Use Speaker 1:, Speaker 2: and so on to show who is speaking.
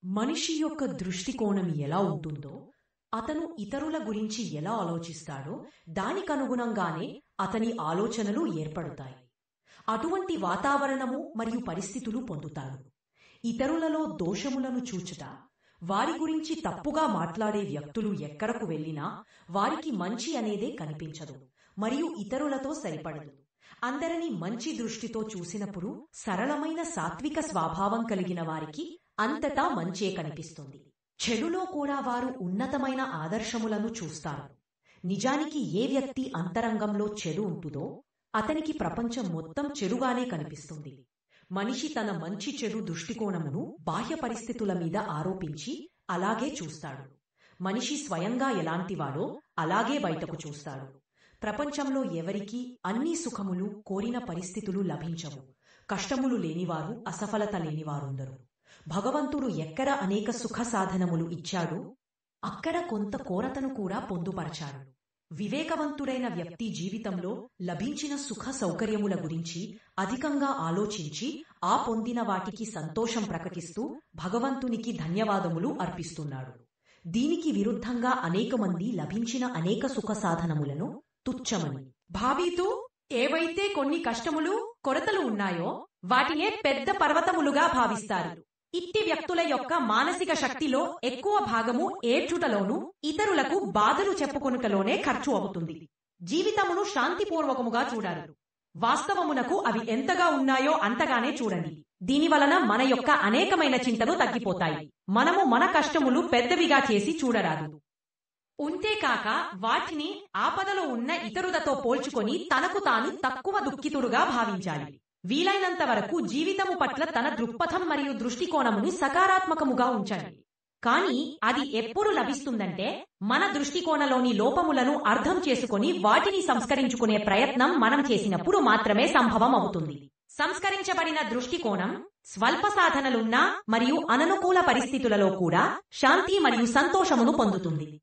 Speaker 1: మనిషి యొక్క దృష్టికోణం ఎలా ఉంటుందో, అతను ఇతరుల గురించి ఎలా ఆలోచిస్తాడో దానికనుగుణంగానే అతని ఆలోచనలు ఏర్పడతాయి. అటువంటి వాతావరణము మరియు పరిస్థితులు పొందుతాడు. ఇతరులలో దోషములను చూచుట, వారి గురించి తప్పుగా మాట్లాడే వ్యక్తులు ఎక్కడకు వెళ్లినా వారికి మంచి అనేదే కనిపించదు మరియు ఇతరులతో సరిపడదు. అందరినీ మంచి దృష్టితో చూసినప్పుడు సరళమైన సాత్విక స్వభావం కలిగిన వారికి అంతటా మంచే కనిపిస్తుంది. చెడులో కూడా వారు ఉన్నతమైన ఆదర్శములను చూస్తారు. నిజానికి ఏ వ్యక్తి అంతరంగంలో చెడు ఉంటుందో అతనికి ప్రపంచం మొత్తం చెడుగానే కనిపిస్తుంది. మనిషి తన మంచి చెడు దృష్టికోణమును బాహ్య పరిస్థితుల మీద ఆరోపించి అలాగే చూస్తాడు. మనిషి స్వయంగా ఎలాంటివాడో అలాగే బయటకు చూస్తాడు. ప్రపంచంలో ఎవరికీ అన్ని సుఖములు కోరిన పరిస్థితులు లభించవు. కష్టములు లేనివారు, అసఫలత లేనివారుందరు. భగవంతుడు ఎక్కడ అనేక సుఖ సాధనములు ఇచ్చాడో అక్కడ కొంత కోరతను కూడా పొందుపరచాడు. వివేకవంతుడైన వ్యక్తి జీవితంలో లభించిన సుఖ సౌకర్యముల గురించి అధికంగా ఆలోచించి ఆ పొందిన వాటికి సంతోషం ప్రకటిస్తూ భగవంతునికి ధన్యవాదములు అర్పిస్తున్నాడు. దీనికి విరుద్ధంగా అనేక మంది లభించిన అనేక సుఖ సాధనములను తుచ్చమని భావితూ ఏవైతే కొన్ని కష్టములు కొరతలు ఉన్నాయో వాటినే పెద్ద పర్వతములుగా భావిస్తారు. ఇట్టి వ్యక్తుల యొక్క మానసిక శక్తిలో ఎక్కువ భాగము ఏడ్చుటలోనూ ఇతరులకు బాధలు చెప్పుకొనుటలోనే ఖర్చు అవుతుంది. జీవితమును శాంతిపూర్వకముగా చూడాలి. వాస్తవమునకు అవి ఎంతగా ఉన్నాయో అంతగానే చూడండి. దీనివలన మన యొక్క అనేకమైన చింతలు తగ్గిపోతాయి. మనము మన కష్టములు పెద్దవిగా చేసి చూడరాదు. ఉంటేకాక వాటిని ఆపదలో ఉన్న ఇతరులతో పోల్చుకొని తనకు తాను తక్కువ దుఃఖితుడుగా భావించాలి. వీలైనంత వరకు జీవితము పట్ల తన దృక్పథం మరియు దృష్టికోణమును సకారాత్మకముగా ఉంచండి. కానీ అది ఎప్పుడు లభిస్తుందంటే మన దృష్టికోణంలోని లోపములను అర్థం చేసుకుని వాటిని సంస్కరించుకునే ప్రయత్నం మనం చేసినప్పుడు మాత్రమే సంభవం అవుతుంది. సంస్కరించబడిన దృష్టికోణం స్వల్ప సాధనలున్నా మరియు అననుకూల పరిస్థితులలో కూడా శాంతి మరియు సంతోషమును పొందుతుంది.